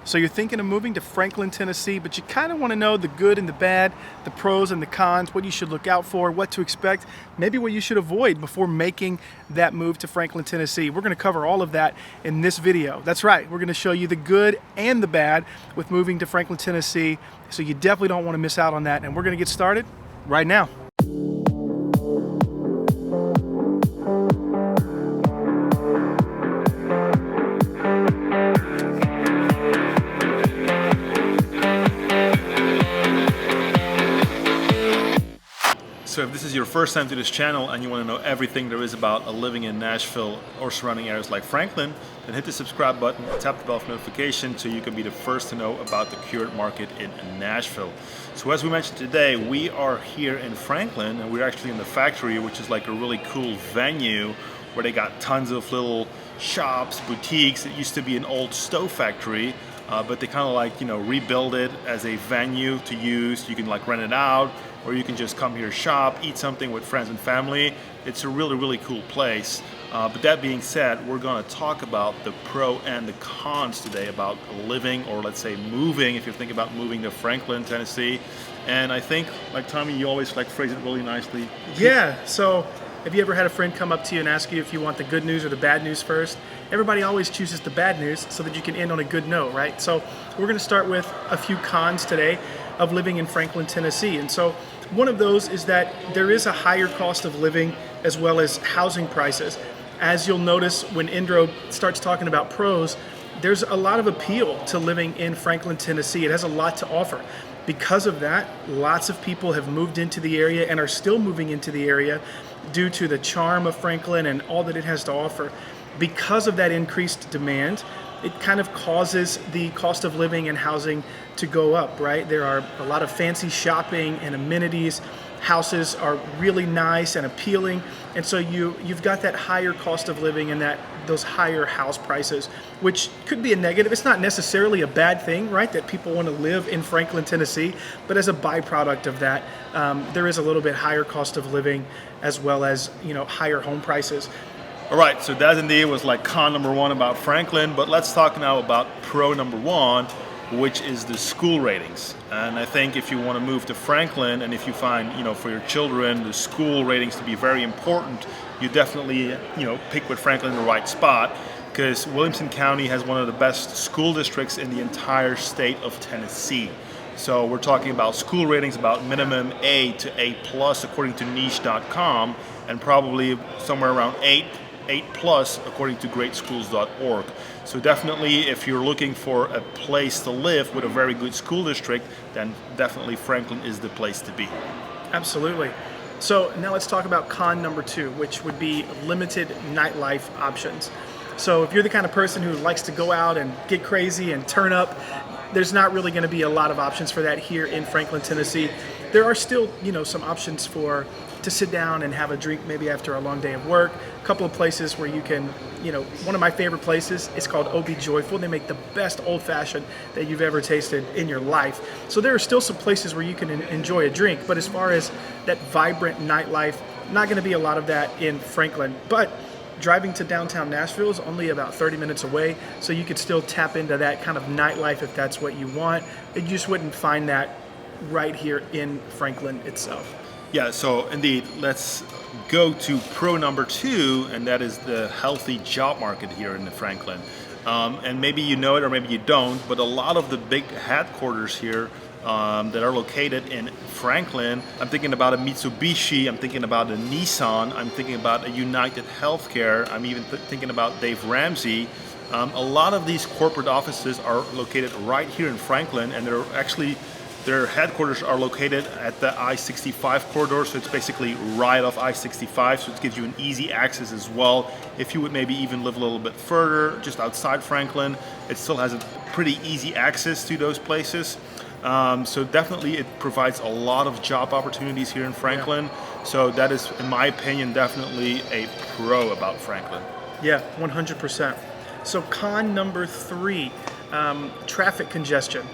So you're thinking of moving to Franklin, Tennessee, but you kind of want to know the good and the bad, the pros and the cons, what you should look out for, what to expect, maybe what you should avoid before making that move to Franklin, Tennessee. We're going to cover all of that in this video. That's right, we're going to show you the good and the bad with moving to Franklin, Tennessee. So you definitely don't want to miss out on that. And we're going to get started right now. So if this is your first time to this channel and you want to know everything there is about living in Nashville or surrounding areas like Franklin, then hit the subscribe button, tap the bell for notification so you can be the first to know about the current market in Nashville. So as we mentioned today, we are here in Franklin and we're actually in the factory, which is like a really cool venue where they got tons of little shops, boutiques. It used to be an old stove factory, but they kind of like, rebuild it as a venue to use. You can like rent it out, or you can just come here, shop, eat something with friends and family. It's a really, really cool place. But that being said, we're gonna talk about the pro and the cons today about living, or let's say moving, if you're thinking about moving to Franklin, Tennessee. And I think, like Tommy, you always like phrase it really nicely. Yeah, so have you ever had a friend come up to you and ask you if you want the good news or the bad news first? Everybody always chooses the bad news so that you can end on a good note, right? So we're gonna start with a few cons today of living in Franklin, Tennessee. And so one of those is that there is a higher cost of living as well as housing prices. As you'll notice when Indro starts talking about pros, there's a lot of appeal to living in Franklin, Tennessee. It has a lot to offer. Because of that, lots of people have moved into the area and are still moving into the area due to the charm of Franklin and all that it has to offer. Because of that increased demand, it kind of causes the cost of living and housing to go up, right? There are a lot of fancy shopping and amenities. Houses are really nice and appealing, and so you've got that higher cost of living and those higher house prices, which could be a negative. It's not necessarily a bad thing, right? That people want to live in Franklin, Tennessee, but as a byproduct of that, there is a little bit higher cost of living as well as higher home prices. All right, so that indeed was like con number one about Franklin, but let's talk now about pro number one, which is the school ratings. And I think if you want to move to Franklin, and if you find, for your children, the school ratings to be very important, you definitely, pick with Franklin the right spot, because Williamson County has one of the best school districts in the entire state of Tennessee. So we're talking about school ratings about minimum A to A plus according to niche.com, and probably somewhere around 8 plus according to greatschools.org. So definitely if you're looking for a place to live with a very good school district, then definitely Franklin is the place to be. Absolutely. So now let's talk about con number two, which would be limited nightlife options. So if you're the kind of person who likes to go out and get crazy and turn up, there's not really going to be a lot of options for that here in Franklin, Tennessee. There are still, some options to sit down and have a drink maybe after a long day of work. A couple of places where you can, one of my favorite places is called O.B. Joyful. They make the best old fashioned that you've ever tasted in your life. So there are still some places where you can enjoy a drink, but as far as that vibrant nightlife, not going to be a lot of that in Franklin. But driving to downtown Nashville is only about 30 minutes away, so you could still tap into that kind of nightlife if that's what you want. You just wouldn't find that right here in Franklin itself. Yeah, so indeed, let's go to pro number two, and that is the healthy job market here in Franklin. And maybe you know it or maybe you don't, but a lot of the big headquarters here that are located in Franklin, I'm thinking about a Mitsubishi, I'm thinking about a Nissan, I'm thinking about a United Healthcare, I'm even thinking about Dave Ramsey. A lot of these corporate offices are located right here in Franklin, and their headquarters are located at the I-65 corridor, so it's basically right off I-65, so it gives you an easy access as well. If you would maybe even live a little bit further, just outside Franklin, it still has a pretty easy access to those places. So definitely it provides a lot of job opportunities here in Franklin. Yeah. So that is, in my opinion, definitely a pro about Franklin. Yeah, 100%. So con number three, traffic congestion.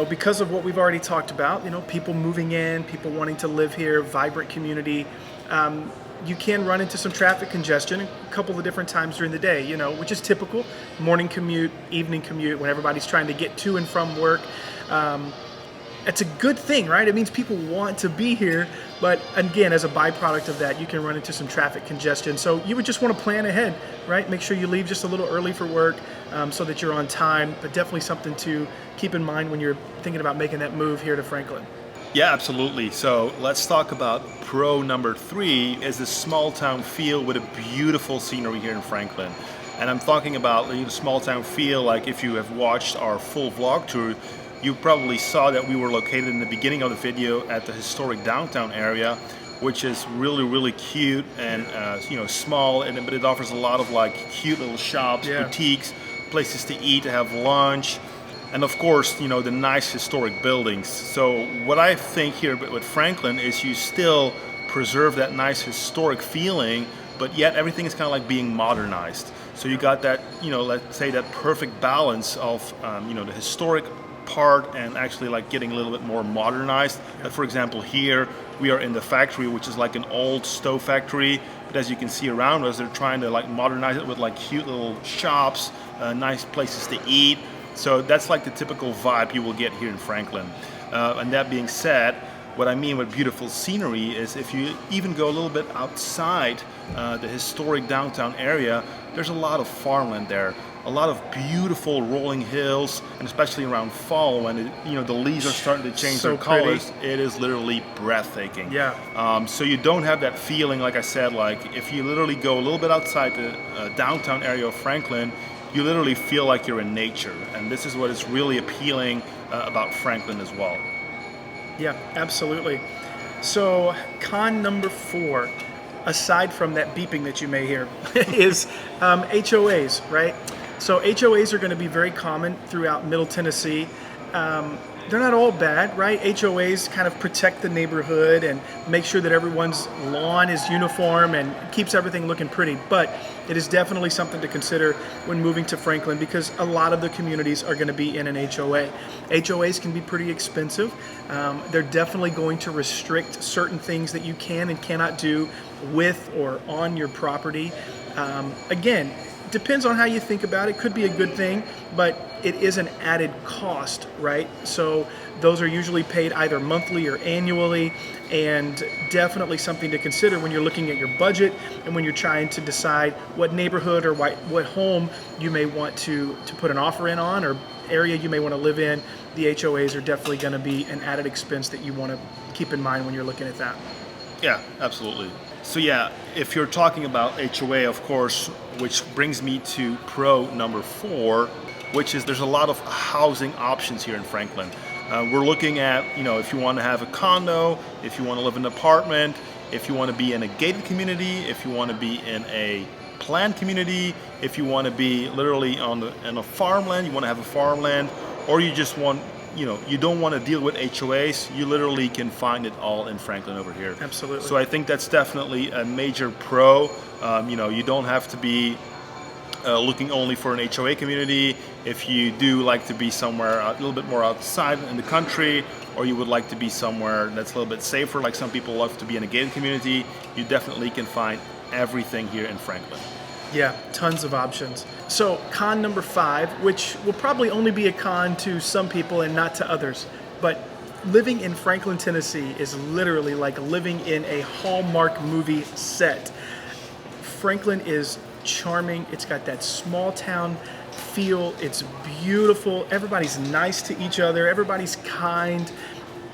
Because of what we've already talked about, people moving in, people wanting to live here, vibrant community, you can run into some traffic congestion a couple of different times during the day, which is typical. Morning commute, evening commute, when everybody's trying to get to and from work. It's a good thing, right? It means people want to be here, but again, as a byproduct of that, you can run into some traffic congestion. So you would just want to plan ahead, right? Make sure you leave just a little early for work so that you're on time, but definitely something to keep in mind when you're thinking about making that move here to Franklin. Yeah, absolutely. So let's talk about pro number 3 is the small town feel with a beautiful scenery here in Franklin. And I'm talking about the small town feel, like if you have watched our full vlog tour, you probably saw that we were located in the beginning of the video at the historic downtown area, which is really, really cute and small, but it offers a lot of like cute little shops, boutiques, places to eat, to have lunch, and of course, the nice historic buildings. So what I think here with Franklin is you still preserve that nice historic feeling, but yet everything is kind of like being modernized. So you got that, let's say that perfect balance of, the historic part and actually like getting a little bit more modernized. Like for example, here we are in the factory, which is like an old stove factory, but as you can see around us, they're trying to like modernize it with like cute little shops, nice places to eat. So that's like the typical vibe you will get here in Franklin. And that being said, what I mean with beautiful scenery is if you even go a little bit outside the historic downtown area, there's a lot of farmland there. A lot of beautiful rolling hills, and especially around fall when the leaves are starting to change their colors, it is literally breathtaking. Yeah. So you don't have that feeling, like I said, like if you literally go a little bit outside the downtown area of Franklin, you literally feel like you're in nature, and this is what is really appealing about Franklin as well. Yeah, absolutely. So con number 4, aside from that beeping that you may hear, is HOAs, right? So HOAs are going to be very common throughout Middle Tennessee. They're not all bad, right? HOAs kind of protect the neighborhood and make sure that everyone's lawn is uniform and keeps everything looking pretty. But it is definitely something to consider when moving to Franklin because a lot of the communities are going to be in an HOA. HOAs can be pretty expensive. They're definitely going to restrict certain things that you can and cannot do with or on your property. Again, depends on how you think about it. Could be a good thing, but it is an added cost, right? So those are usually paid either monthly or annually, and definitely something to consider when you're looking at your budget and when you're trying to decide what neighborhood or what home you may want to put an offer in on or area you may want to live in. The HOAs are definitely going to be an added expense that you want to keep in mind when you're looking at that. Yeah, absolutely. So yeah, if you're talking about HOA, of course, which brings me to pro number 4, which is there's a lot of housing options here in Franklin. We're looking at, if you want to have a condo, if you want to live in an apartment, if you want to be in a gated community, if you want to be in a planned community, if you want to be literally in a farmland, you want to have a farmland, or you just want, you don't want to deal with HOAs, you literally can find it all in Franklin over here. Absolutely. So I think that's definitely a major pro. You don't have to be looking only for an HOA community. If you do like to be somewhere a little bit more outside in the country, or you would like to be somewhere that's a little bit safer, like some people love to be in a gated community, you definitely can find everything here in Franklin. Yeah, tons of options. So con number 5, which will probably only be a con to some people and not to others, but living in Franklin, Tennessee is literally like living in a Hallmark movie set. Franklin is charming. It's got that small town feel. It's beautiful. Everybody's nice to each other. Everybody's kind.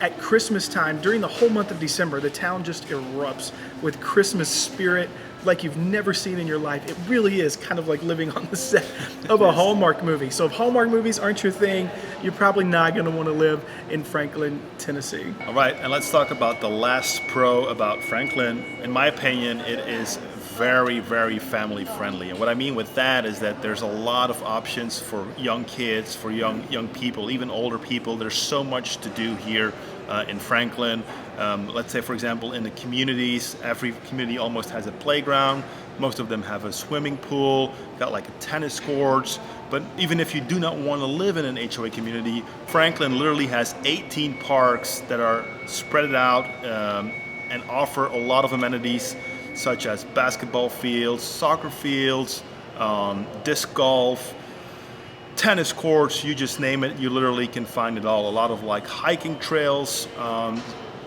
At Christmas time, during the whole month of December, the town just erupts with Christmas spirit like you've never seen in your life. It really is kind of like living on the set of a Hallmark movie. So if Hallmark movies aren't your thing, you're probably not going to want to live in Franklin, Tennessee. All right, and let's talk about the last pro about Franklin. In my opinion, it is very, very family friendly. And what I mean with that is that there's a lot of options for young kids, for young people, even older people. There's so much to do here in Franklin. Let's say, for example, in the communities, every community almost has a playground. Most of them have a swimming pool, got like a tennis courts. But even if you do not want to live in an HOA community, Franklin literally has 18 parks that are spread out and offer a lot of amenities. such as basketball fields, soccer fields, disc golf, tennis courts, you just name it, you literally can find it all. A lot of like hiking trails.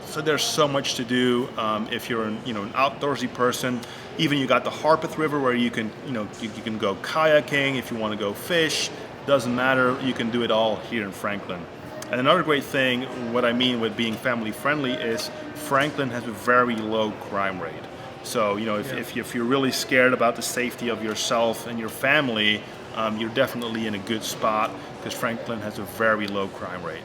So there's so much to do if you're an outdoorsy person. Even you got the Harpeth River where you can you can go kayaking if you want to go fish. Doesn't matter, you can do it all here in Franklin. And another great thing, what I mean with being family friendly, is Franklin has a very low crime rate. So if you're really scared about the safety of yourself and your family, you're definitely in a good spot because Franklin has a very low crime rate.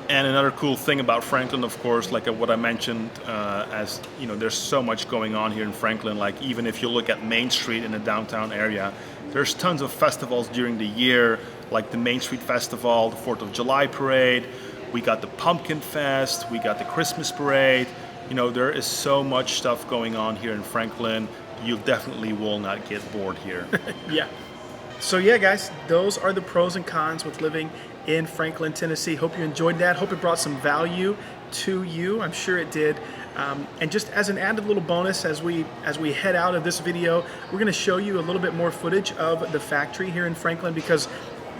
And another cool thing about Franklin, of course, like what I mentioned, as there's so much going on here in Franklin. Like even if you look at Main Street in the downtown area, there's tons of festivals during the year, like the Main Street Festival, the 4th of July Parade. We got the Pumpkin Fest, we got the Christmas Parade. There is so much stuff going on here in Franklin. You definitely will not get bored here. Yeah. So yeah, guys, those are the pros and cons with living in Franklin, Tennessee. Hope you enjoyed that. Hope it brought some value to you. I'm sure it did. And just as an added little bonus, as we head out of this video, we're going to show you a little bit more footage of the factory here in Franklin because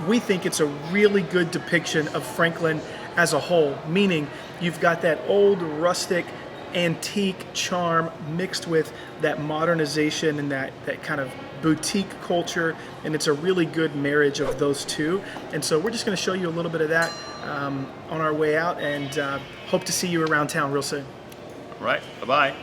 we think it's a really good depiction of Franklin as a whole. Meaning, you've got that old rustic antique charm mixed with that modernization and that kind of boutique culture, and it's a really good marriage of those two. And so we're just going to show you a little bit of that on our way out, and hope to see you around town real soon. All right, bye-bye.